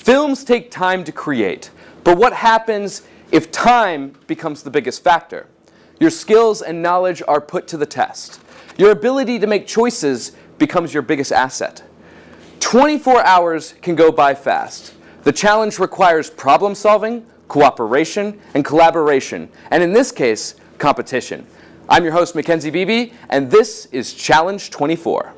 Films take time to create, but what happens if time becomes the biggest factor? Your skills and knowledge are put to the test. Your ability to make choices becomes your biggest asset. 24 hours can go by fast. The challenge requires problem solving, cooperation, and collaboration, and in this case, competition. I'm your host, Mackenzie Beebe, and this is Challenge 24.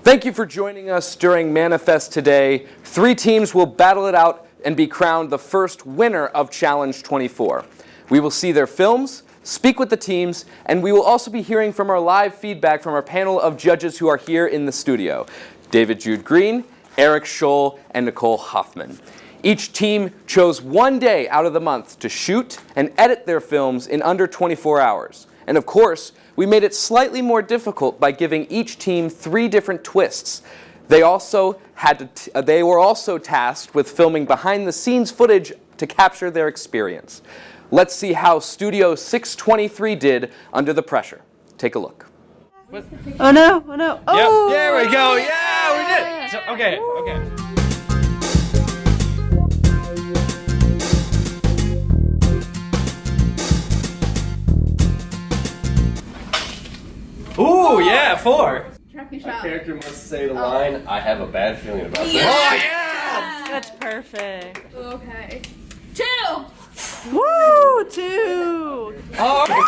Thank you for joining us during Manifest today. 3 teams will battle it out and be crowned the first winner of Challenge 24. We will see their films, speak with the teams, and we will also be hearing from our live feedback from our panel of judges who are here in the studio. David Jude Green, Eric Scholl, and Nicole Hoffman. Each team chose one day out of the month to shoot and edit their films in under 24 hours. And of course, we made it slightly more difficult by giving each team 3 different twists. They were also tasked with filming behind-the-scenes footage to capture their experience. Let's see how Studio 623 did under the pressure. Take a look. Oh no! Oh no! Oh! Yep. There we go! Yeah, we did! So, okay. Ooh, yeah, 4. My character must say the line, I have a bad feeling about this. Oh, yeah! That's perfect. Okay. 2! Woo! 2! Oh, okay.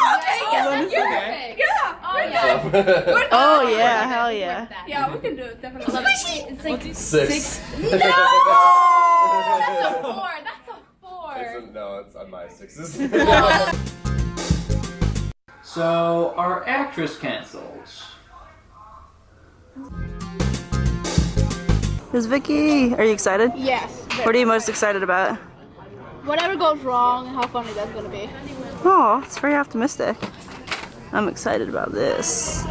You're okay. Yeah! Oh, yeah. Oh yeah! Hell yeah! Yeah, we can do it, definitely. Six. No! That's a 4. That's a 4. No, it's on my 6s. So, our actress cancelled. Who's Vicky? Are you excited? Yes. What are you most excited about? Whatever goes wrong, how funny that's gonna be. Oh, it's very optimistic. I'm excited about this.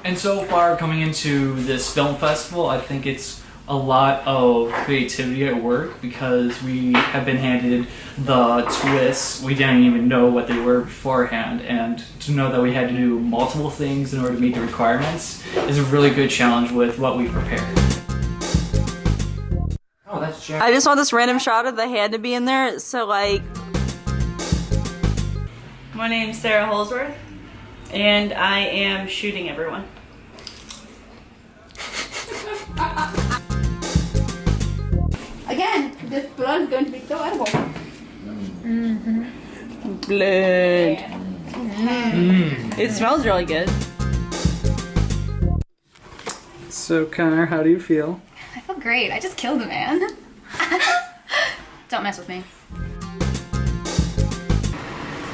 And so far, coming into this film festival, I think it's a lot of creativity at work because we have been handed the twists. We didn't even know what they were beforehand, and to know that we had to do multiple things in order to meet the requirements is a really good challenge with what we prepared. Oh, that's Jack. I just want this random shot of the hand to be in there, so like... My name's Sarah Holsworth, and I am shooting everyone. Again, this blood is going to be so edible. Blood. It smells really good. So, Connor, how do you feel? I feel great. I just killed a man. Don't mess with me.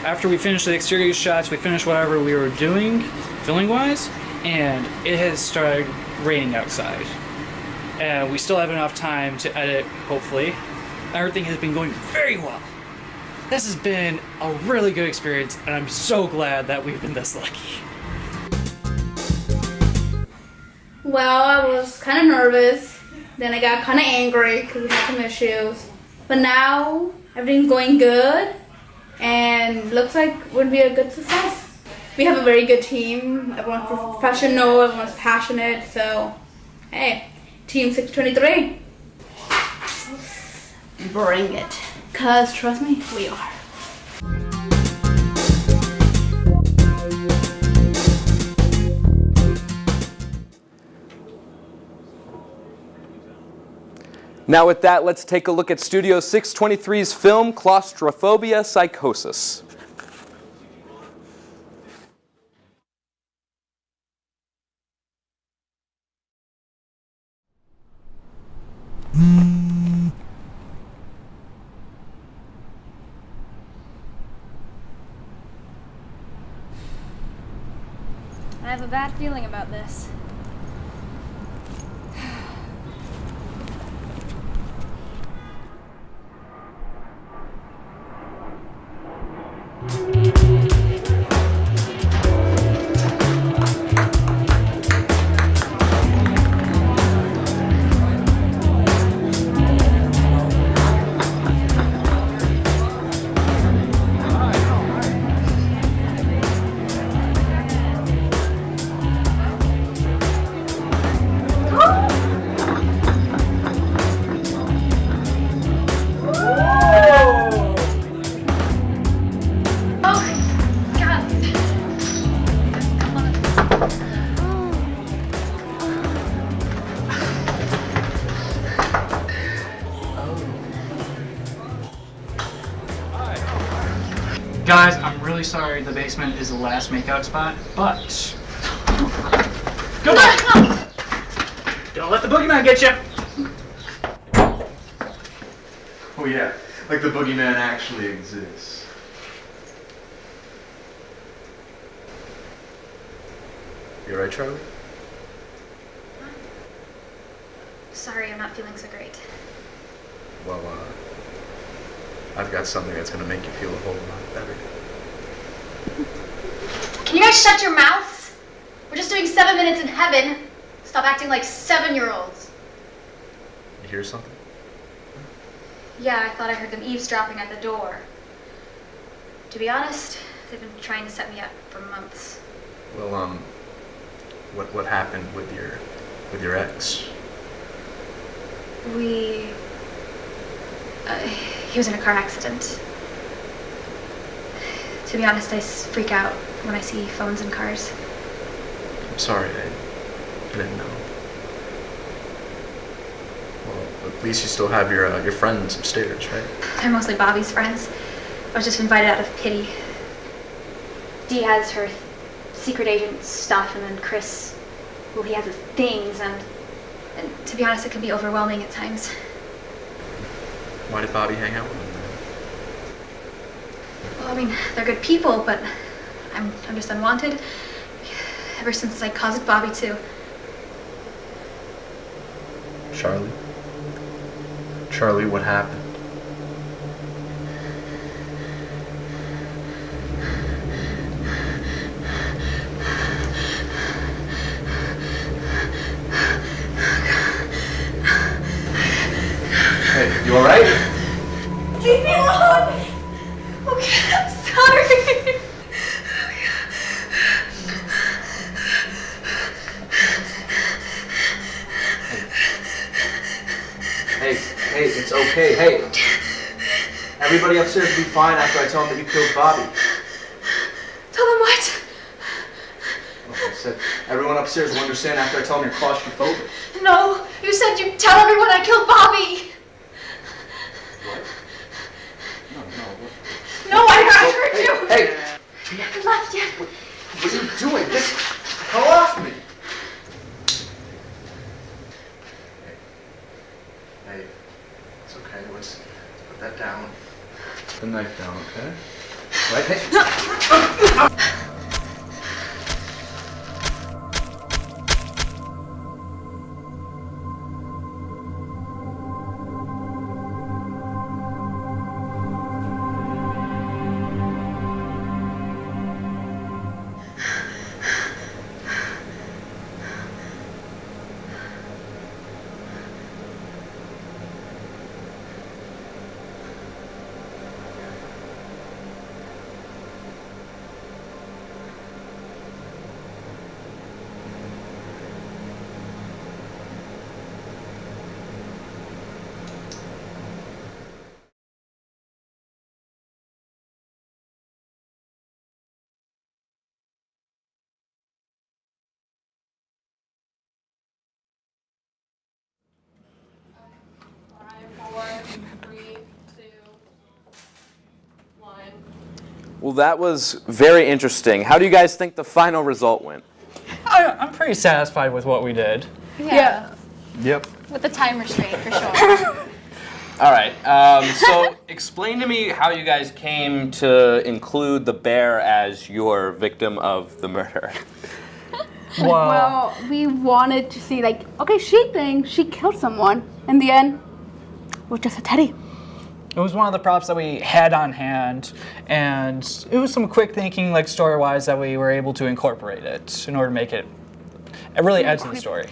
After we finished the exterior shots, we finished whatever we were doing, filming-wise, and it has started raining outside. And we still have enough time to edit, hopefully. Everything has been going very well. This has been a really good experience, and I'm so glad that we've been this lucky. Well, I was kind of nervous. Then I got kind of angry because we had some issues. But now, everything's going good. And looks like it would be a good success. We have a very good team. Everyone's professional, everyone's passionate. So, hey. Team 623. Bring it. Cause trust me, we are. Now with that, let's take a look at Studio 623's film, Claustrophobia Psychosis. I have a bad feeling about this. Guys, I'm really sorry the basement is the last makeout spot, but... Go on! Don't let the boogeyman get you! Oh yeah, like the boogeyman actually exists. You alright, Charlie? Sorry, I'm not feeling so great. Well, I've got something that's gonna make you feel a whole lot better. Can you guys shut your mouths? We're just doing 7 minutes in heaven. Stop acting like 7-year-olds. You hear something? Yeah, I thought I heard them eavesdropping at the door. To be honest, they've been trying to set me up for months. Well, what happened with your ex? He was in a car accident. To be honest, I freak out when I see phones in cars. I'm sorry, I didn't know. Well, at least you still have your friends upstairs, right? They're mostly Bobby's friends. I was just invited out of pity. Dee has her secret agent stuff, and then Chris, well, he has his things, and to be honest, it can be overwhelming at times. Why did Bobby hang out with him then? Well, I mean, they're good people, but I'm just unwanted. Ever since I caused Bobby to. Charlie? Charlie, what happened? Hey, you alright? Leave me alone! Okay, I'm sorry. Hey, it's okay. Hey, everybody upstairs will be fine after I tell them that you killed Bobby. Tell them what? Like I said, everyone upstairs will understand after I tell them you're claustrophobic. No, you said you'd tell everyone I killed Bobby. What? No. What? No, I heard you. Hey, You haven't left yet. what are you doing? Get the hell off me! Hey, it's okay. Let's put that down. Put the knife down, okay? Right? Hey. Well, that was very interesting. How do you guys think the final result went? I'm pretty satisfied with what we did. Yeah. Yep. With the time restraint, for sure. All right. So explain to me how you guys came to include the bear as your victim of the murder. Well, we wanted to see, like, okay, she thinks she killed someone. In the end, it was just a teddy. It was one of the props that we had on hand, and it was some quick thinking, like story-wise, that we were able to incorporate it in order to make it really add to the story.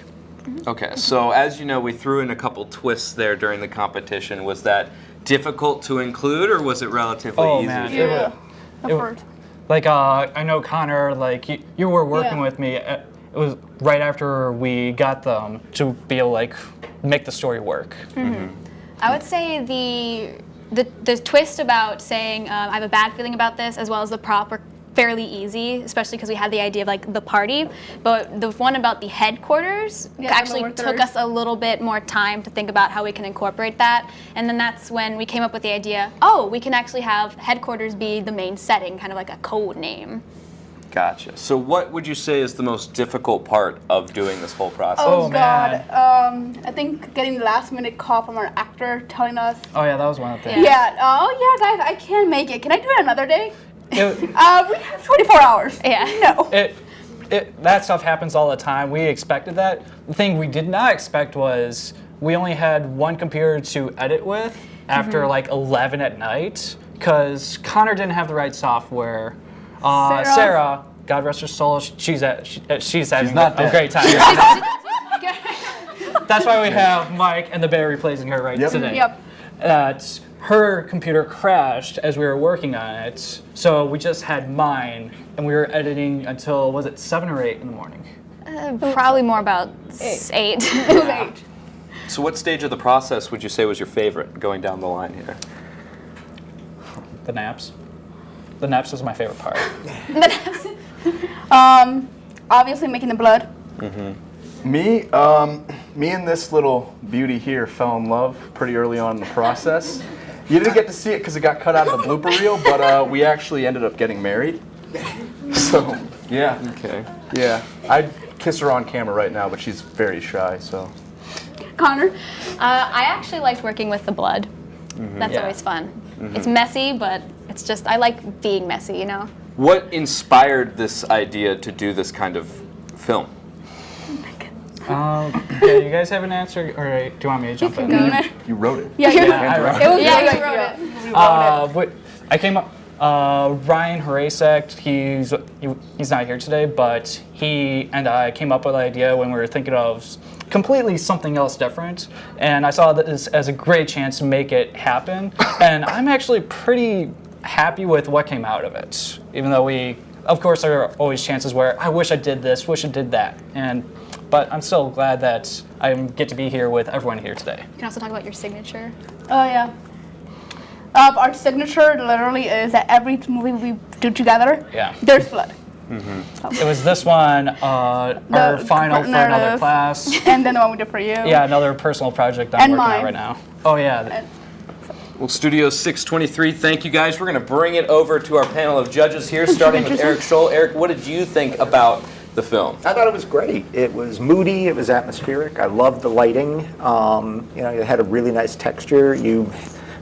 Okay, so as you know, we threw in a couple twists there during the competition. Was that difficult to include, or was it relatively easy? Man, Yeah. I know Connor, like you were working with me. It was right after we got them to be able to like make the story work. Mm-hmm. I would say the twist about saying I have a bad feeling about this, as well as the prop fairly easy, especially because we had the idea of like the party. But the one about the headquarters actually took us a little bit more time to think about how we can incorporate that. And then that's when we came up with the idea, oh, we can actually have headquarters be the main setting, kind of like a code name. Gotcha. So what would you say is the most difficult part of doing this whole process? Oh, man. God. I think getting the last minute call from our actor telling us, Oh yeah, that was one of the things. yeah, oh yeah, guys, I can't make it. Can I do it another day? It- We have 24 hours. Yeah. No. That stuff happens all the time. We expected that. The thing we did not expect was we only had one computer to edit with after like 11 at night because Connor didn't have the right software. Sarah, God rest her soul, she's having a great time. That's why we have Mike and the bear replacing her today. Yep. Her computer crashed as we were working on it, so we just had mine, and we were editing until, was it 7 or 8 in the morning? Probably more about 8. So what stage of the process would you say was your favorite going down the line here? The naps. The naps was my favorite part. Obviously making the blood. Me and this little beauty here fell in love pretty early on in the process. You didn't get to see it because it got cut out of the blooper reel, but we actually ended up getting married. So, yeah. Okay. Yeah. I'd kiss her on camera right now, but she's very shy, so. Connor? I actually liked working with the blood. That's Yeah. always fun. It's messy, but it's just, I like being messy, you know? What inspired this idea to do this kind of film? Yeah, you guys have an answer, or do you want me to jump in? You wrote it. Yeah, I wrote it. It was Yeah, really you wrote it. I came up. Ryan Harasek, he's not here today, but he and I came up with the idea when we were thinking of completely something else different, and I saw this as a great chance to make it happen. And I'm actually pretty happy with what came out of it, even though of course, there are always chances where I wish I did this, wish I did that, but I'm still glad that I get to be here with everyone here today. You can also talk about your signature. Oh, yeah. Our signature literally is that every movie we do together, there's blood. It was this one, our final for another class. And then the one we did for you. Yeah, another personal project I'm working on right now. Oh, yeah. Well, Studio 623, thank you guys. We're going to bring it over to our panel of judges here, starting with Eric Scholl. Eric, what did you think about the film? I thought it was great. It was moody, it was atmospheric. I loved the lighting. It had a really nice texture. You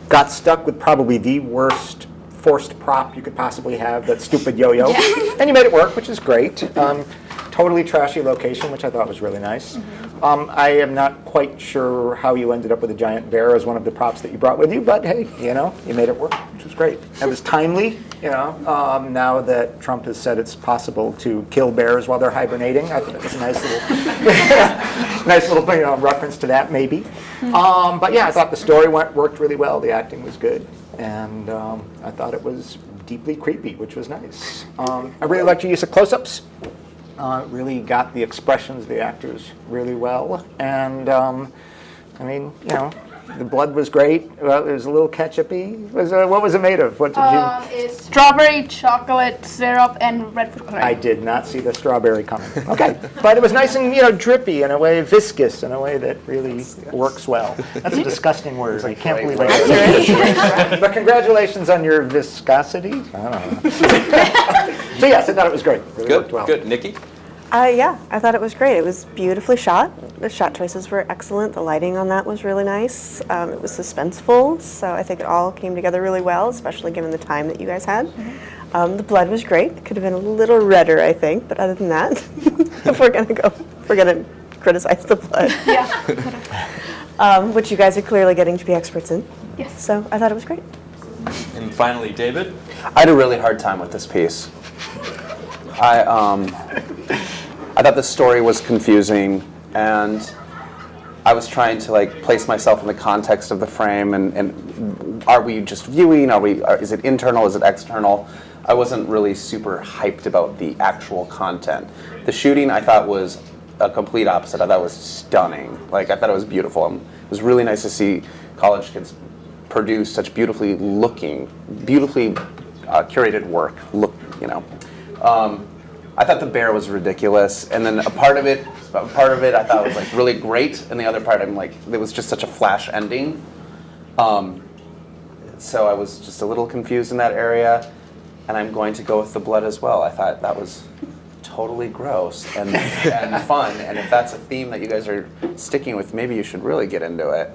got stuck with probably the worst forced prop you could possibly have, that stupid yo-yo. And you made it work, which is great. Totally trashy location, which I thought was really nice. I am not quite sure how you ended up with a giant bear as one of the props that you brought with you, but hey, you made it work, which was great. It was timely, now that Trump has said it's possible to kill bears while they're hibernating. I think it was a nice little reference to that, maybe. But yeah, I thought the story worked really well. The acting was good, and I thought it was deeply creepy, which was nice. I really liked your use of close-ups. Really got the expressions of the actors really well, and the blood was great. Well, it was a little ketchupy. What was it made of? What did you? It's strawberry, chocolate, syrup, and red fruit. I did not see the strawberry coming. Okay, but it was nice and drippy in a way, viscous in a way that really works well. That's a disgusting word. I can't believe I said it. But congratulations on your viscosity. I don't know. So yes, I thought it was great. Really worked well. Good. Nikki? Yeah, I thought it was great. It was beautifully shot. The shot choices were excellent. The lighting on that was really nice. It was suspenseful, so I think it all came together really well, especially given the time that you guys had. The blood was great. It could have been a little redder, I think, but other than that, if we're gonna criticize the blood. Which you guys are clearly getting to be experts in. Yes. So I thought it was great. And finally, David? I had a really hard time with this piece. I thought the story was confusing, and I was trying to place myself in the context of the frame, and are we just viewing? Is it internal? Is it external? I wasn't really super hyped about the actual content. The shooting I thought was a complete opposite. I thought it was stunning. I thought it was beautiful. It was really nice to see college kids produce such beautifully curated work. I thought the bear was ridiculous, and then a part of it I thought was like really great, and the other part I'm like, it was just such a flash ending. So I was just a little confused in that area, and I'm going to go with the blood as well. I thought that was totally gross and fun, and if that's a theme that you guys are sticking with, maybe you should really get into it.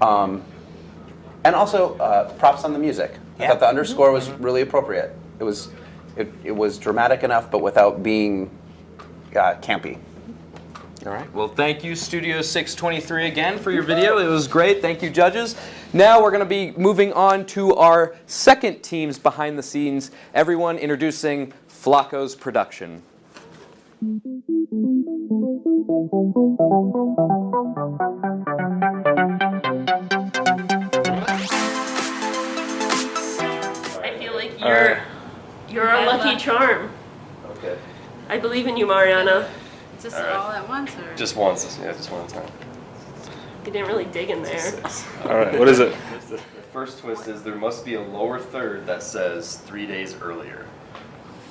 And also, props on the music. I thought the underscore was really appropriate. It was dramatic enough, but without being campy. All right. Well, thank you, Studio 623, again for your video. It was great. Thank you, judges. Now we're going to be moving on to our second team's behind the scenes. Everyone introducing Flacco's production. I feel like you're a lucky charm. Okay. I believe in you, Mariana. Just all at once, or? Just once. Yeah, just one time. You didn't really dig in there. All right, what is it? The first twist is there must be a lower third that says 3 days earlier.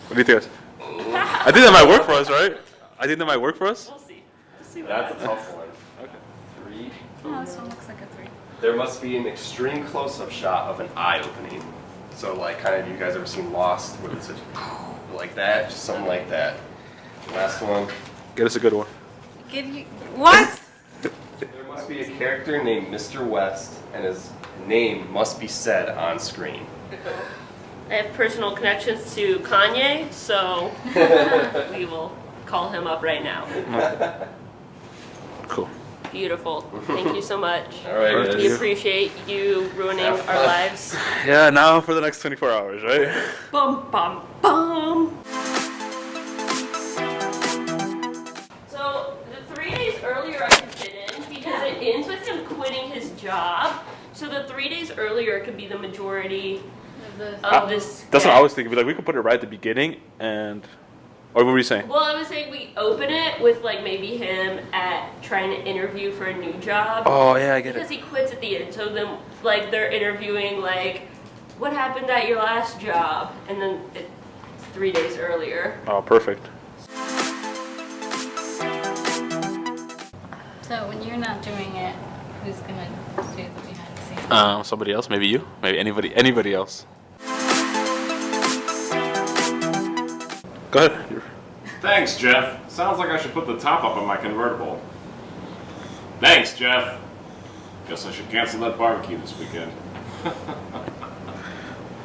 What do you think? I think that might work for us, right? I think that might work for us. We'll see. We'll see what That's a happens. tough one. Okay. 3. Oh, this one looks like a 3. There must be an extreme close-up shot of an eye opening. So like kind of, you guys ever seen Lost where it's just like that, just something like that. Last one. Get us a good one. Give you what? There must be a character named Mr. West, and his name must be said on screen. I have personal connections to Kanye, so we will call him up right now. Cool. Beautiful. Thank you so much. All right, guys. We appreciate you ruining our lives. Yeah, now for the next 24 hours, right? Bum, bum, bum. So the 3 days earlier I could fit in because it ends with him quitting his job. So the 3 days earlier could be the majority of this. That's what I was thinking. Like, we could put it right at the beginning, and or what were you saying? Well, I was saying we open it with like maybe him at trying to interview for a new job. Oh yeah, I get because it. he quits at the end. So then like they're interviewing like, what happened at your last job? And then it's 3 days earlier. Oh, perfect. So when you're not doing it, who's gonna do the behind the scenes? Somebody else, maybe you, maybe anybody else. Go ahead. Thanks, Jeff. Sounds like I should put the top up on my convertible. Thanks, Jeff. Guess I should cancel that barbecue this weekend.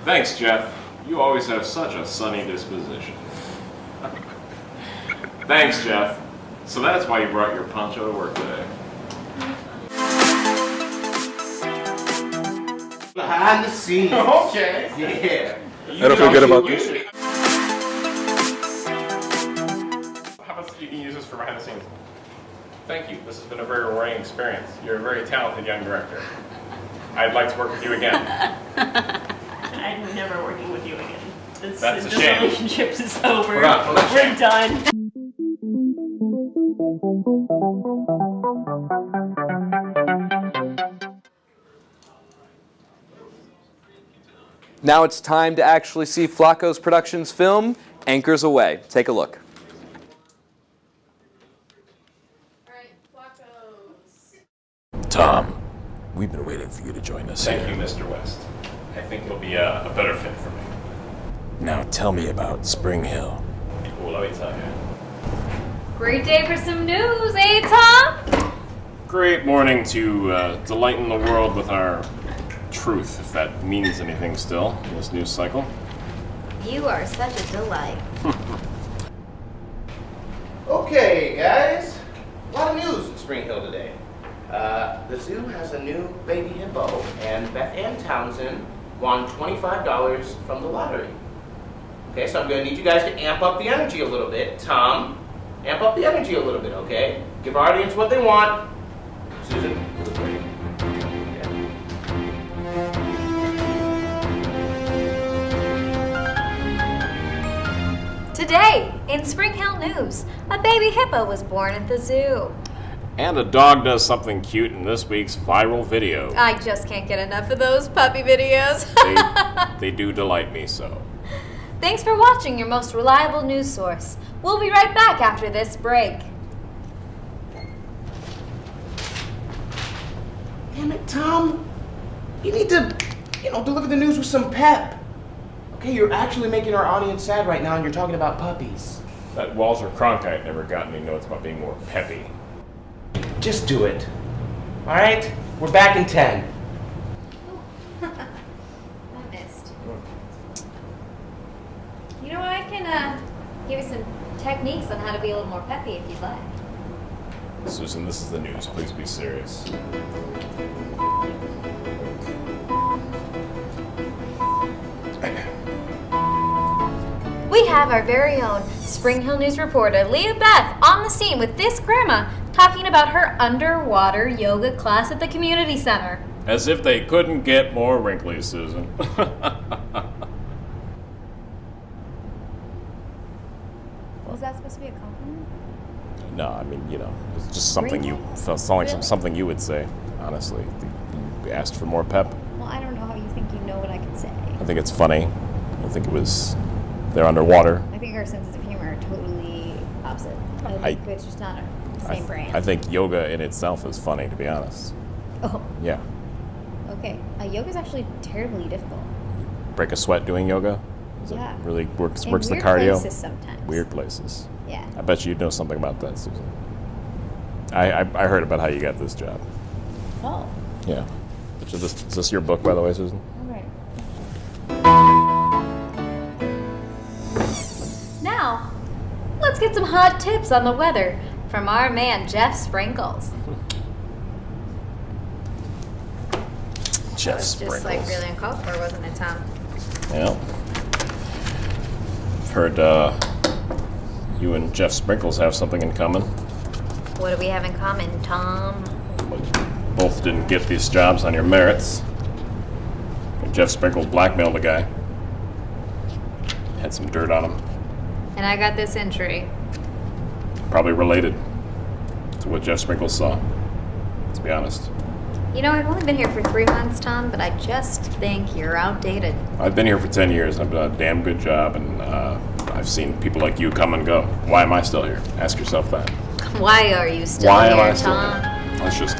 Thanks, Jeff. You always have such a sunny disposition. Thanks, Jeff. So that's why you brought your poncho to work today. Behind the scenes. Okay. Yeah. I don't feel good about this. How about you can use this for behind the scenes? Thank you. This has been a very rewarding experience. You're a very talented young director. I'd like to work with you again. I'm never working with you again. That's a this shame. relationship is over. Hold on, We're done. Now it's time to actually see Flacco's Productions film, Anchors Away. Take a look. Tom, we've been waiting for you to join us Thank here. you, Mr. West. I think it'll be a better fit for me. Now tell me about Spring Hill. Well, let me tell you. Great day for some news, eh, Tom? Great morning to delighten the world with our truth, if that means anything still in this news cycle. You are such a delight. Okay, guys. A lot of news in Spring Hill today. The zoo has a new baby hippo, and Beth Ann Townsend won $25 from the lottery. Okay, so I'm going to need you guys to amp up the energy a little bit. Tom, amp up the energy a little bit, okay? Give our audience what they want. Susan, Today, in Spring Hill News, a baby hippo was born at the zoo. And a dog does something cute in this week's viral video. I just can't get enough of those puppy videos. They do delight me so. Thanks for watching your most reliable news source. We'll be right back after this break. Damn it, Tom. You need to, deliver the news with some pep. Okay, you're actually making our audience sad right now and you're talking about puppies. That Walter Cronkite never got any notes about being more peppy. Just do it. All right? We're back in 10. I missed. You know what? I can give you some techniques on how to be a little more peppy if you'd like. Susan, this is the news. Please be serious. We have our very own Spring Hill News reporter, Leah Beth, on the scene with this grandma talking about her underwater yoga class at the community center. As if they couldn't get more wrinkly, Susan. Was that supposed to be a compliment? No, I mean, it's just something something you would say, honestly. You asked for more pep. Well, I don't know how you think you know what I could say. I think it's funny. I think they're underwater. I think our senses of humor are totally opposite. I think it's just not the same brand. I think yoga in itself is funny, to be honest. Oh. Yeah. Okay. Yoga's actually terribly difficult. Break a sweat doing yoga? Yeah. It really works the weird cardio? Places sometimes. Weird places. Yeah. I bet you'd know something about that, Susan. I heard about how you got this job. Oh. Yeah. Is this your book, by the way, Susan? All right. Now, let's get some hot tips on the weather from our man, Jeff Sprinkles. Jeff Just Sprinkles. really uncalled for, wasn't it, Tom? Yeah. I've heard you and Jeff Sprinkles have something in common. What do we have in common, Tom? Both didn't get these jobs on your merits. Jeff Sprinkles blackmailed a guy. Had some dirt on him. And I got this entry. Probably related to what Jeff Sprinkles saw, to be honest. You know, I've only been here for 3 months, Tom, but I just think you're outdated. I've been here for 10 years. I've done a damn good job, and I've seen people like you come and go. Why am I still here? Ask yourself that. Why are you still Why here, am I still Tom? here? Let's just...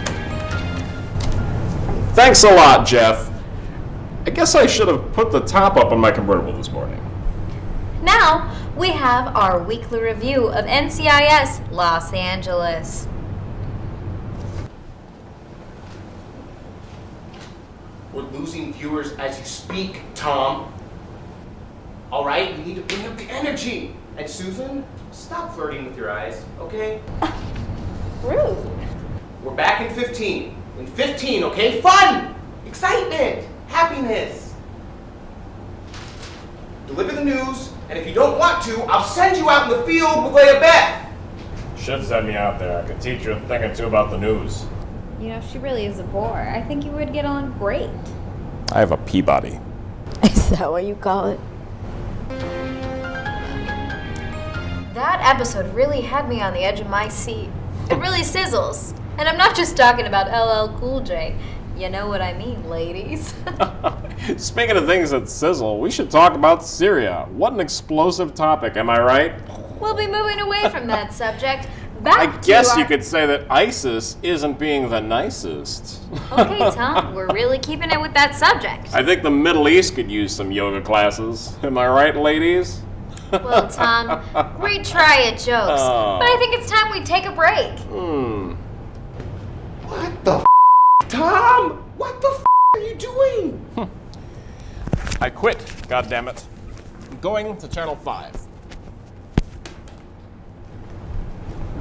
Thanks a lot, Jeff. I guess I should have put the top up on my convertible this morning. Now, we have our weekly review of NCIS Los Angeles. We're losing viewers as you speak, Tom. All right, you need to bring up the energy. And Susan, stop flirting with your eyes, okay? Rude. We're back in 15. In 15, okay? Fun! Excitement! Happiness! Deliver the news, and if you don't want to, I'll send you out in the field with Leah Beth. Should send me out there. I could teach you a thing or two about the news. You know, she really is a bore. I think you would get on great. I have a Peabody. Is that what you call it? That episode really had me on the edge of my seat. It really sizzles. And I'm not just talking about LL Cool J. You know what I mean, ladies. Speaking of things that sizzle, we should talk about Syria. What an explosive topic, am I right? We'll be moving away from that subject. I Back guess to you could say that ISIS isn't being the nicest. Okay, Tom, we're really keeping it with that subject. I think the Middle East could use some yoga classes. Am I right, ladies? Well, Tom, great try at jokes, Oh. but I think it's time we take a break. What the Tom? What the are you doing? I quit, goddammit. I'm going to Channel 5.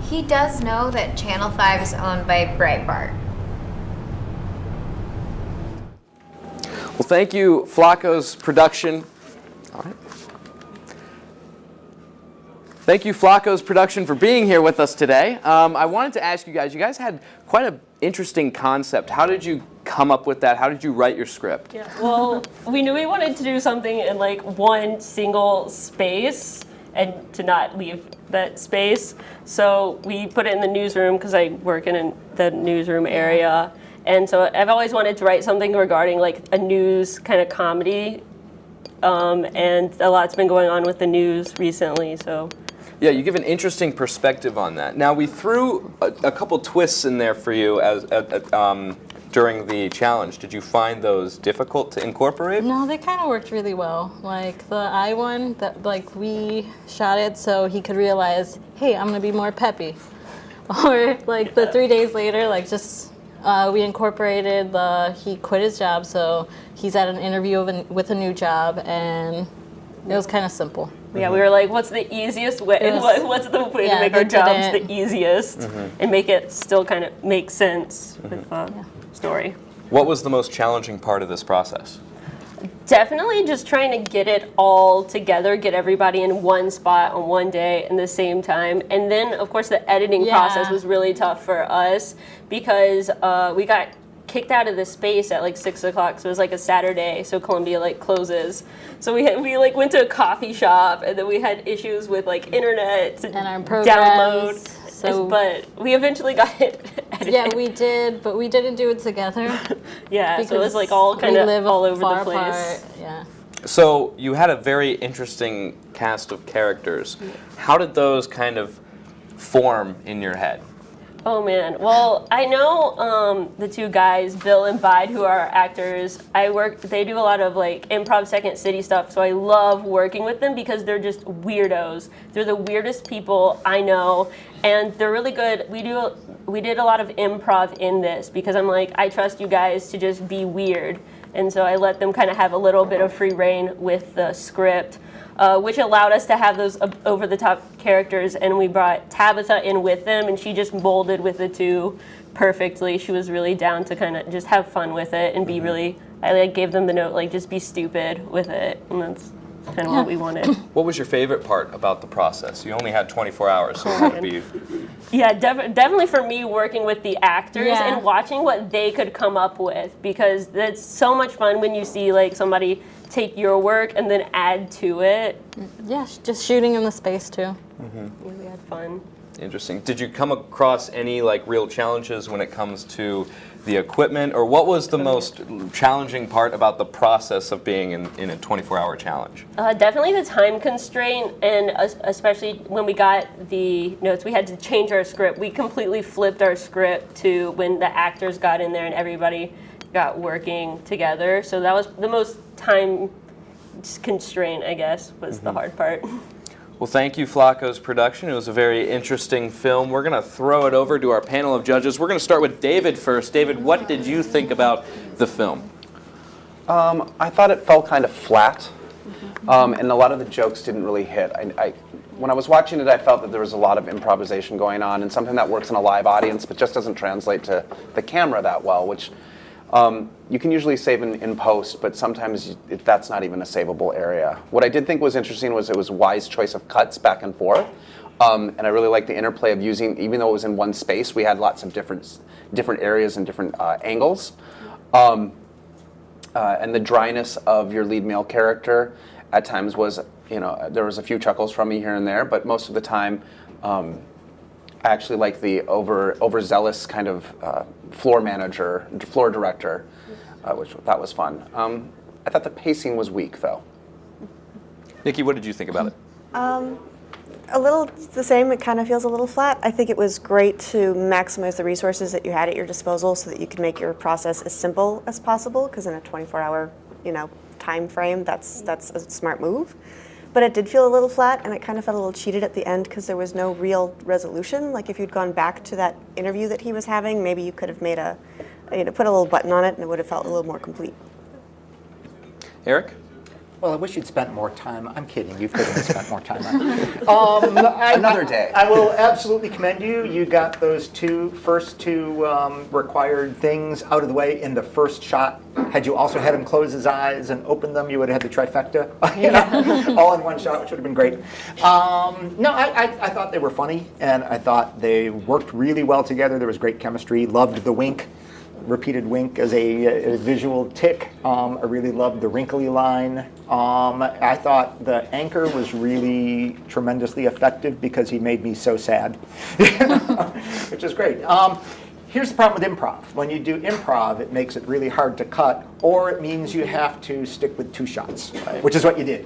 He does know that Channel 5 is owned by Breitbart. Well, thank you, Flacco's production. All right. Thank you, Flacco's production, for being here with us today. I wanted to ask you guys had quite an interesting concept. How did you come up with that? How did you write your script? Yeah, well, we knew we wanted to do something in like one single space and to not leave that space. So we put it in the newsroom because I work in the newsroom area. And so I've always wanted to write something regarding like a news kind of comedy and a lot's been going on with the news recently. So. Yeah, you give an interesting perspective on that. Now, we threw a couple twists in there for you as during the challenge. Did you find those difficult to incorporate? No, they kind of worked really well. Like the eye one, that like we shot it so he could realize, hey, I'm gonna be more peppy. Or like the 3 days later, like just we incorporated he quit his job, so he's at an interview with a new job, and it was kind of simple. Yeah, we were like, what's the easiest way? What's the way to make our jobs the easiest and make it still kind of make sense with the story? What was the most challenging part of this process? Definitely just trying to get it all together, get everybody in one spot on one day in the same time. And then, of course, the editing process was really tough for us because we got kicked out of the space at like 6 o'clock, so it was like a Saturday, so Columbia like closes. So we like went to a coffee shop, and then we had issues with like internet to and our programs, download. so but we eventually got it edited. Yeah, we did, but we didn't do it together. Yeah, so it was like all kind of all over the place. Apart. Yeah. So you had a very interesting cast of characters. How did those kind of form in your head? Oh man, well I know the two guys, Bill and Bide, who are actors. They do a lot of like improv Second City stuff, so I love working with them because they're just weirdos. They're the weirdest people I know, and they're really good. We did a lot of improv in this because I'm like, I trust you guys to just be weird, and so I let them kind of have a little bit of free reign with the script. Which allowed us to have those over-the-top characters, and we brought Tabitha in with them, and she just molded with the two perfectly. She was really down to kind of just have fun with it and be really. I like gave them the note like just be stupid with it, and that's kind of what we wanted. What was your favorite part about the process? You only had 24 hours, so it had to be. Yeah, definitely for me working with the actors and watching what they could come up with, because that's so much fun when you see like somebody take your work and then add to it. Yeah, just shooting in the space too. We had fun. Interesting. Did you come across any like real challenges when it comes to the equipment, or what was the most challenging part about the process of being in a 24-hour challenge? Definitely the time constraint, and especially when we got the notes, we had to change our script. We completely flipped our script to when the actors got in there and everybody got working together. So that was the most time constraint, I guess, was the hard part. Well, thank you, Flacco's production. It was a very interesting film. We're going to throw it over to our panel of judges. We're going to start with David first. David, what did you think about the film? I thought it fell kind of flat, and a lot of the jokes didn't really hit. When I was watching it, I felt that there was a lot of improvisation going on, and something that works in a live audience but just doesn't translate to the camera that well, which you can usually save in post, but sometimes that's not even a savable area. What I did think was interesting was it was a wise choice of cuts back and forth, and I really liked the interplay of using, even though it was in one space, we had lots of different areas and different angles. And the dryness of your lead male character at times was, there was a few chuckles from me here and there, but most of the time, I actually like the overzealous kind of floor director, which that was fun. I thought the pacing was weak, though. Nikki, what did you think about it? A little the same. It kind of feels a little flat. I think it was great to maximize the resources that you had at your disposal so that you could make your process as simple as possible, because in a 24-hour, time frame, that's a smart move. But it did feel a little flat, and it kind of felt a little cheated at the end because there was no real resolution. Like if you'd gone back to that interview that he was having, maybe you could have made put a little button on it, and it would have felt a little more complete. Eric? Well, I wish you'd spent more time. I'm kidding. You couldn't have spent more time on it. Another day. I will absolutely commend you. You got those first two required things out of the way in the first shot. Had you also had him close his eyes and open them, you would have had the trifecta, all in one shot, which would have been great. No, I thought they were funny, and I thought they worked really well together. There was great chemistry. Loved the wink. Repeated wink as a visual tick. I really loved the wrinkly line. I thought the anchor was really tremendously effective because he made me so sad, which is great. Here's the problem with improv. When you do improv, it makes it really hard to cut, or it means you have to stick with 2 shots, which is what you did,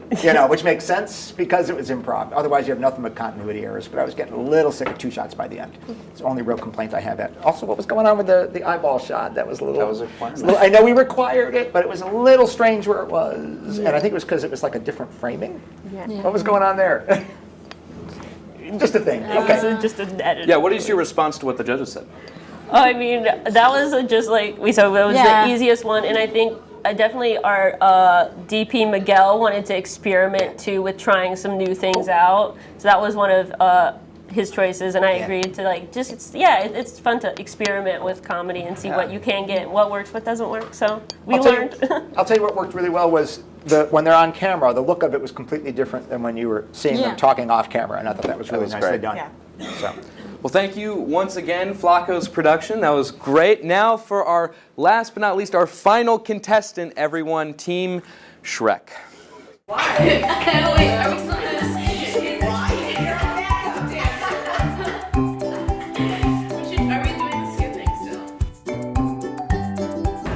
which makes sense because it was improv. Otherwise, you have nothing but continuity errors. But I was getting a little sick of 2 shots by the end. It's the only real complaint I have. Also, what was going on with the eyeball shot? That was a little. That was required. I know we required it, but it was a little strange where it was, and I think it was because it was like a different framing. Yeah. What was going on there? Just a thing. Okay. Just an edit. Yeah, what is your response to what the judges said? I mean, that was just like we said, it was the easiest one, and I think definitely our DP Miguel wanted to experiment too with trying some new things out. So that was one of his choices, and I agreed to like just it's fun to experiment with comedy and see what you can get, what works, what doesn't work. So we learned. I'll tell you what worked really well was when they're on camera, the look of it was completely different than when you were seeing them talking off camera, and I thought that was really nicely done. Yeah. So. Well, thank you once again, Flacco's production. That was great. Now for our last but not least, our final contestant, everyone, Team Shrek.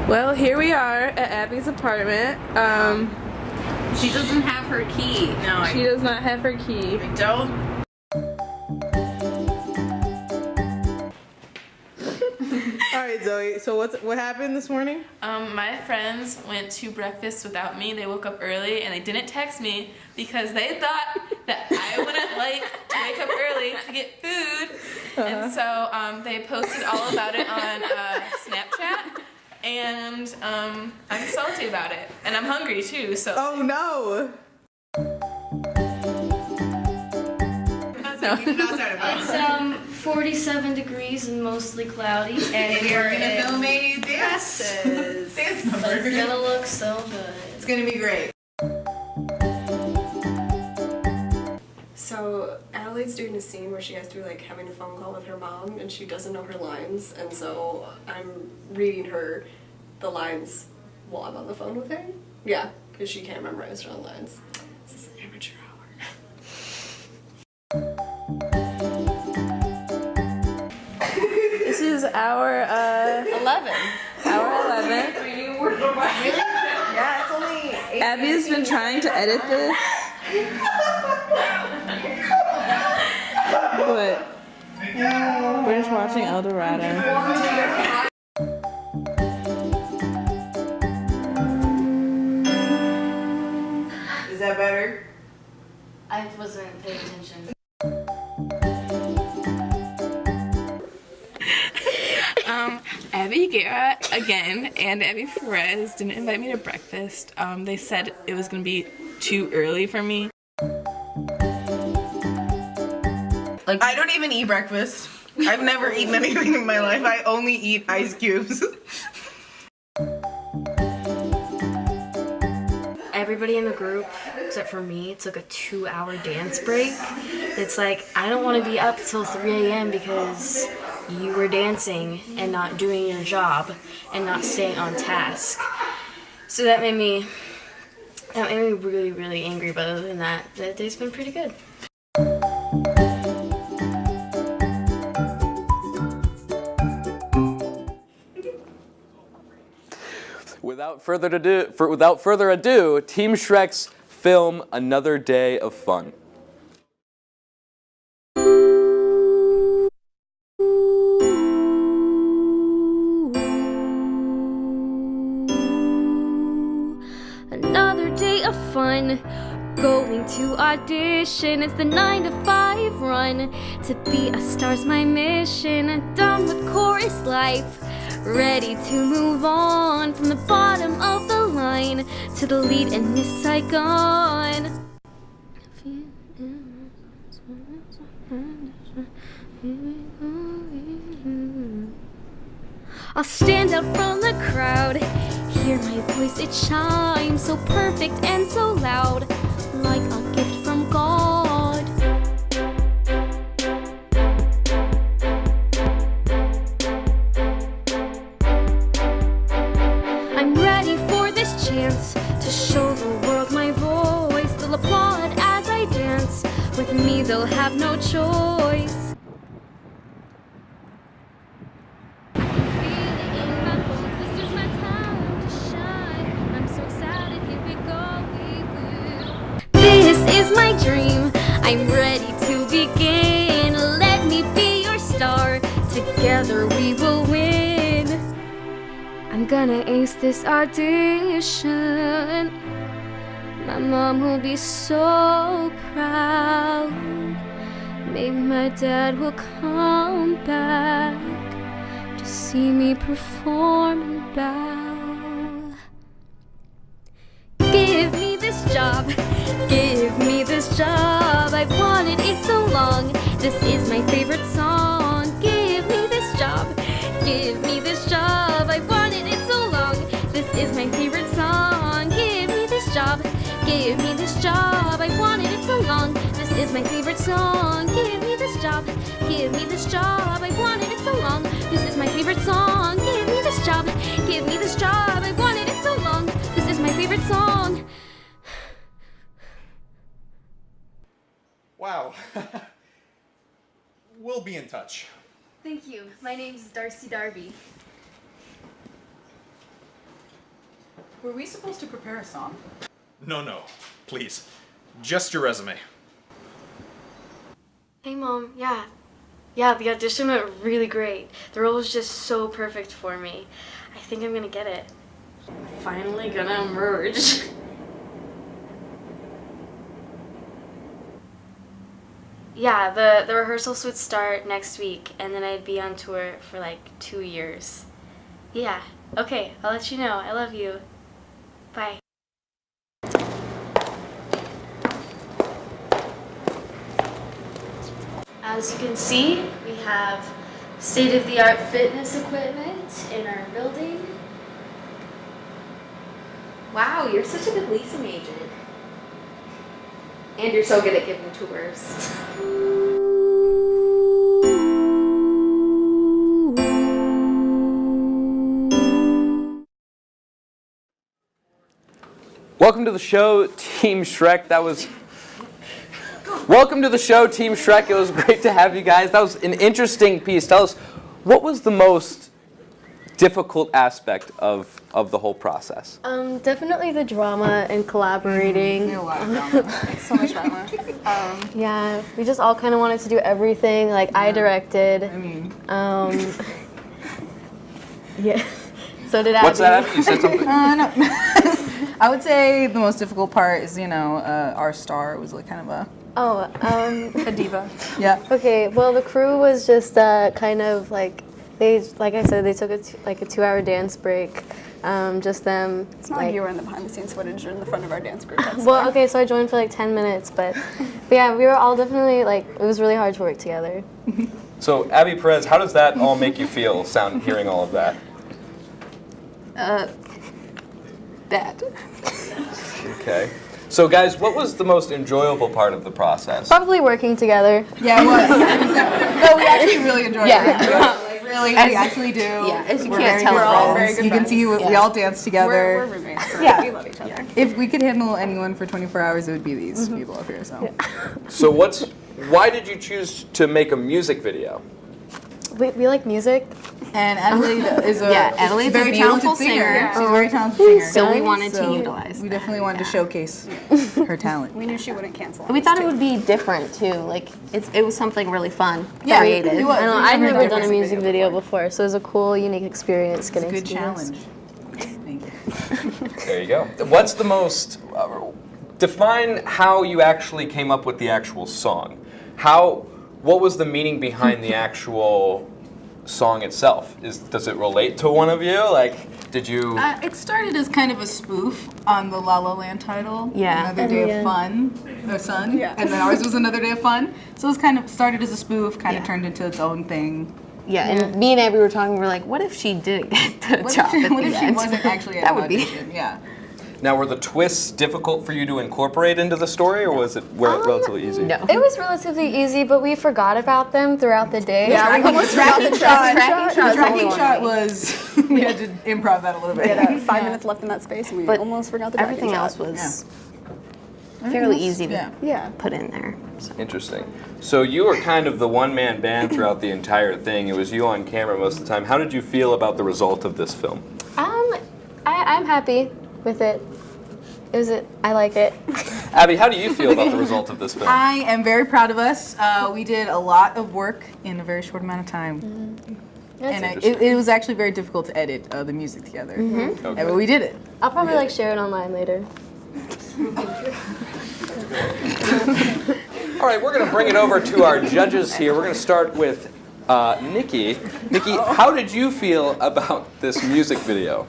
Well, here we are at Abby's apartment. She doesn't have her key. No, she does not have her key. I don't. All right, Zoe. So what happened this morning? My friends went to breakfast without me. They woke up early and they didn't text me because they thought that I wouldn't like to wake up early to get food. And so they posted all about it on Snapchat. And I'm salty about it. And I'm hungry too, so. Oh no! It's 47 degrees and mostly cloudy. And we're gonna film a dance number. It's gonna look so good. It's gonna be great. So Adelaide's doing a scene where she has to be like having a phone call with her mom and she doesn't know her lines, and so I'm reading her the lines while I'm on the phone with her. Yeah, because she can't memorize her own lines. This is an amateur hour. This is hour 11. Hour 11. Yeah, it's only 8. Abby's been trying to edit this. But we're just watching El Dorado. Is that better? I wasn't paying attention. Abby Guerra again and Abby Perez didn't invite me to breakfast. They said it was gonna be too early for me. I don't even eat breakfast. I've never eaten anything in my life. I only eat ice cubes. Everybody in the group, except for me, took a 2-hour dance break. It's like, I don't want to be up till 3 a.m. because you were dancing and not doing your job and not staying on task. So that made me really, really angry. But other than that, the day's been pretty good. Without further ado, Team Shrek's film Another Day of Fun. Another day of fun, going to audition. It's the 9 to 5 run. To be a star's my mission. Done with chorus life, ready to move on from the bottom of the line to the lead in Miss Saigon. I'll stand out from the crowd, hear my voice, it chimes so perfect and so loud, like a gift from God. I'm ready for this chance to show the world my voice. They'll applaud as I dance, with me they'll have no choice. gonna ace this audition. My mom will be so proud. Maybe my dad will come back to see me perform and bow. Give me this job, give me this job. I've wanted it so long. This is my favorite song. Give me this job, give me this job. I've wanted it so long. This is my favorite song. Give me this job, give me this job. I've wanted it so long. This is my favorite song. Give me this job, give me this job. I've wanted it so long. This is my favorite song. Give me this job, give me this job. I've wanted it so long. This is my favorite song. Wow. We'll be in touch. Thank you. My name's Darcy Darby. Were we supposed to prepare a song? No, please. Just your resume. Hey Mom, yeah, the audition went really great. The role was just so perfect for me. I think I'm gonna get it. Finally gonna emerge. Yeah, the rehearsals would start next week, and then I'd be on tour for like 2 years. Yeah, okay, I'll let you know. I love you. Bye. As you can see, we have state-of-the-art fitness equipment in our building. Wow, you're such a good leasing agent. And you're so good at giving tours. Welcome to the show, Team Shrek. Welcome to the show, Team Shrek. It was great to have you guys. That was an interesting piece. Tell us, what was the most difficult aspect of the whole process? Definitely the drama and collaborating. A lot of drama. So much drama. Yeah, we just all kind of wanted to do everything. Like I directed. Yeah. So did Abby. What's that, Abby? You said something. No. I would say the most difficult part is, our star was like kind of a diva. Yeah. Okay, well the crew was just kind of like, like I said, they took a 2-hour dance break. Just them. It's not like you were in the behind the scenes footage or in the front of our dance group. That's well, okay, so I joined for like 10 minutes, but yeah, we were all definitely like, it was really hard to work together. So, Abby Perez, how does that all make you feel, hearing all of that? Bad. Okay. So, guys, what was the most enjoyable part of the process? Probably working together. Yeah, it was. No, we actually really enjoyed it. Really, we actually do. Yeah, as you We're can't very tell, good we're all friends. very good You can friends. see we all dance together. We're roommates, so Yeah. we love each other. If we could handle anyone for 24 hours, it would be these people up here. So. So, why did you choose to make a music video? We like music. And Adelaide is a Adelaide's very a beautiful talented singer. She's a very talented singer. So we wanted to utilize We definitely wanted to showcase her talent. We knew she wouldn't cancel. We thought it would be different too. Like it was something really fun, Yeah, creative. it was. I know, I'd never done a music video before, so it was a cool, unique experience It's a getting good to do challenge. this. Thank you. There you go. What's the most... define how you actually came up with the actual song. What was the meaning behind the actual song itself? Does it relate to one of you? Like, did you... It started as kind of a spoof on the La La Land title. Yeah. Another Day of Fun, or Sun. Yeah. And then ours was Another Day of Fun. So it was kind of started as a spoof, kind of turned into its own thing. Yeah, and me and Abby were talking. We're like, what if she did get the job at What the if she end? wasn't actually at That an would be. audition? Yeah. Now, were the twists difficult for you to incorporate into the story, or was it relatively easy? No. It was relatively easy, but we forgot about them throughout the day. Yeah, we almost forgot the tracking shot. The was tracking only shot was, we had to improv that a little bit. We had 5 minutes left in that space, and we But almost forgot the Everything tracking else shot. was fairly easy to Yeah. put in there. So. Interesting. So you were kind of the one-man band throughout the entire thing. It was you on camera most of the time. How did you feel about the result of this film? I'm happy with it. I like it. Abby, how do you feel about the result of this film? I am very proud of us. We did a lot of work in a very short amount of time. And it was actually very difficult to edit the music together. Mhm. But we did it. I'll probably like share it online later. All right, we're going to bring it over to our judges here. We're going to start with Nikki. Nikki, how did you feel about this music video?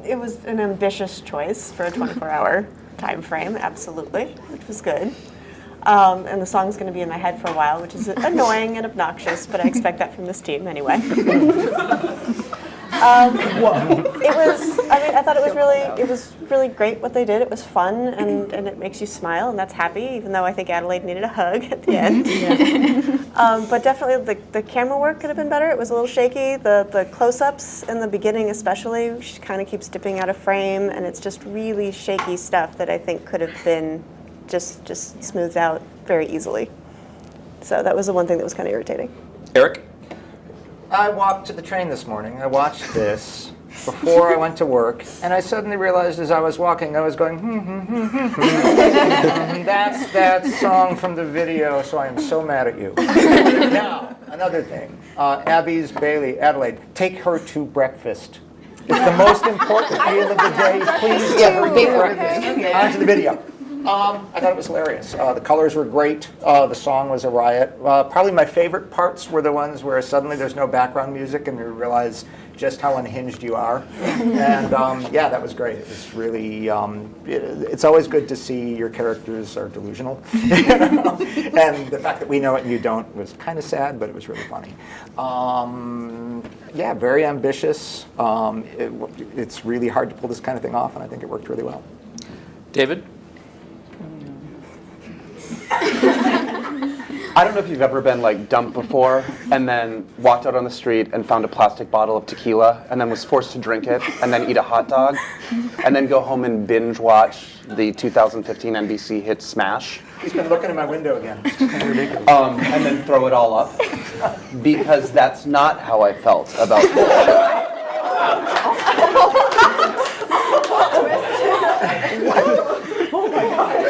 It was an ambitious choice for a 24-hour time frame, absolutely, which was good. And the song's going to be in my head for a while, which is annoying and obnoxious, but I expect that from this team anyway. I thought it was really great what they did. It was fun and it makes you smile, and that's happy, even though I think Adelaide needed a hug at the end. But definitely the camera work could have been better. It was a little shaky. The close-ups in the beginning especially, she kind of keeps dipping out of frame, and it's just really shaky stuff that I think could have been just smoothed out very easily. So that was the one thing that was kind of irritating. Eric? I walked to the train this morning. I watched this before I went to work, and I suddenly realized as I was walking, I was going, that's that song from the video, so I am so mad at you. Now, another thing. Abby's Bailey, Adelaide, take her to breakfast. It's the most important meal of the day. Please get her to breakfast. Okay. On to the video. I thought it was hilarious. The colors were great. The song was a riot. Probably my favorite parts were the ones where suddenly there's no background music and you realize just how unhinged you are. And yeah, that was great. It was really, it's always good to see your characters are delusional. And the fact that we know it and you don't was kind of sad, but it was really funny. Yeah, very ambitious. It's really hard to pull this kind of thing off, and I think it worked really well. David? I don't know if you've ever been like dumped before and then walked out on the street and found a plastic bottle of tequila and then was forced to drink it and then eat a hot dog and then go home and binge watch the 2015 NBC hit Smash. He's been looking at my window again. It's ridiculous. And then throw it all up, because that's not how I felt about it. Oh my God.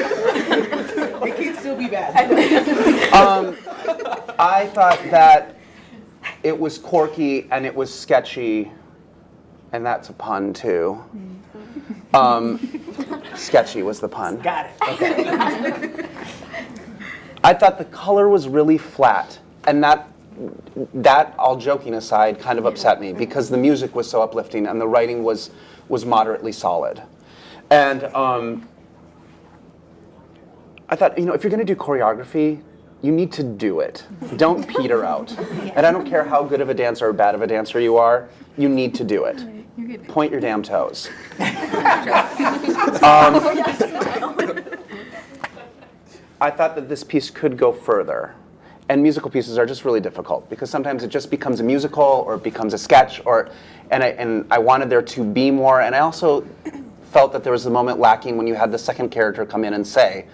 It can still be bad. I thought that it was quirky and it was sketchy, and that's a pun too. Sketchy was the pun. Got it. Okay. I thought the color was really flat, and that all joking aside kind of upset me because the music was so uplifting and the writing was moderately solid. And I thought, if you're going to do choreography, you need to do it. Don't peter out. And I don't care how good of a dancer or bad of a dancer you are, you need to do it. Point your damn toes. I thought that this piece could go further. And musical pieces are just really difficult because sometimes it just becomes a musical or it becomes a sketch, and I wanted there to be more. And I also felt that there was a moment lacking when you had the second character come in and say,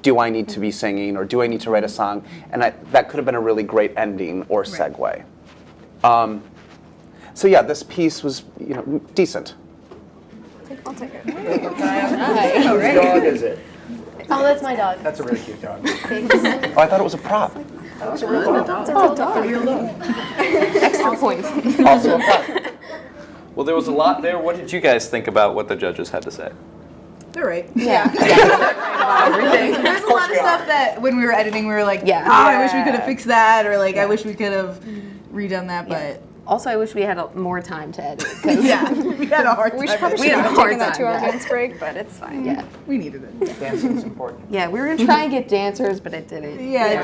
do I need to be singing or do I need to write a song? And that could have been a really great ending or segue. So yeah, this piece was decent. I'll take it. Whose dog is it? Oh, that's my dog. That's a really cute dog. Oh, I thought it was a prop. That was a real dog. It's a real dog. A real dog. Extra points. Also a prop. Well, there was a lot there. What did you guys think about what the judges had to say? They're right. Yeah. Everything. There's a lot of stuff that when we were editing, we were like, oh, I wish we could have fixed that, or like, I wish we could have redone that, but. Also, I wish we had more time to edit. Yeah, we had a hard time. We should have taken that 2 hour dance break, but it's fine. Yeah. We needed it. Dancing is important. Yeah, we were going to try and get dancers, but it didn't. Yeah, it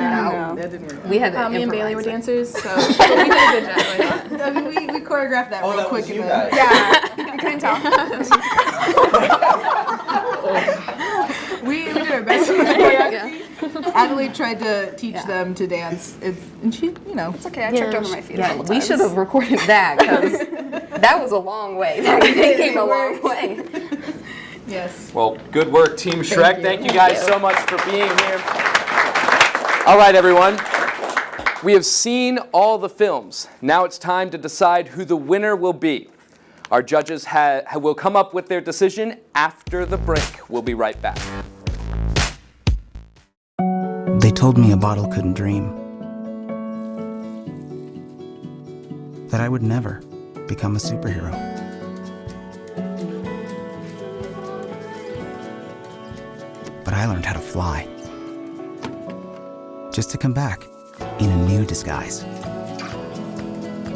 didn't work. We had to Me and Bailey were improvise dancers, so we did a good job with that. I mean, we choreographed that real quick. You in guys. Yeah. You couldn't tell. We did our best with the choreography. Adelaide tried to teach them to dance, and she, It's okay, I tripped over my feet a couple times. We should have recorded that, because that was a long way. They came a long way. Yes. Well, good work, Team Shrek. Thank you guys so much for being here. All right, everyone. We have seen all the films. Now it's time to decide who the winner will be. Our judges will come up with their decision after the break. We'll be right back. They told me a bottle couldn't dream, that I would never become a superhero. But I learned how to fly, just to come back in a new disguise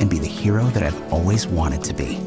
and be the hero that I've always wanted to be.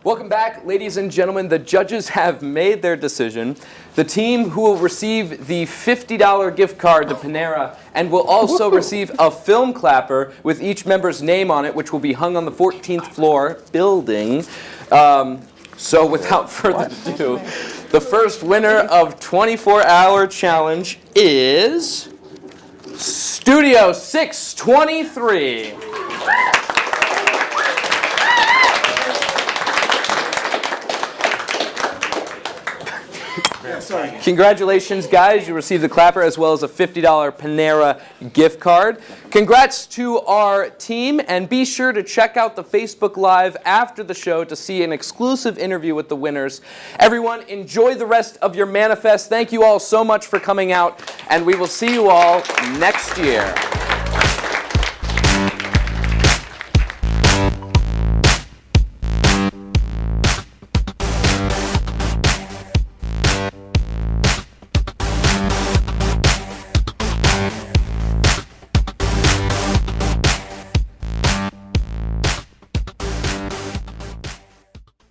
Welcome back, ladies and gentlemen. The judges have made their decision. The team who will receive the $50 gift card to Panera and will also receive a film clapper with each member's name on it, which will be hung on the 14th floor building. So without further ado, the first winner of 24-Hour Challenge is Studio 623. Congratulations, guys. You received the clapper as well as a $50 Panera gift card. Congrats to our team, and be sure to check out the Facebook Live after the show to see an exclusive interview with the winners. Everyone, enjoy the rest of your manifest. Thank you all so much for coming out, and we will see you all next year.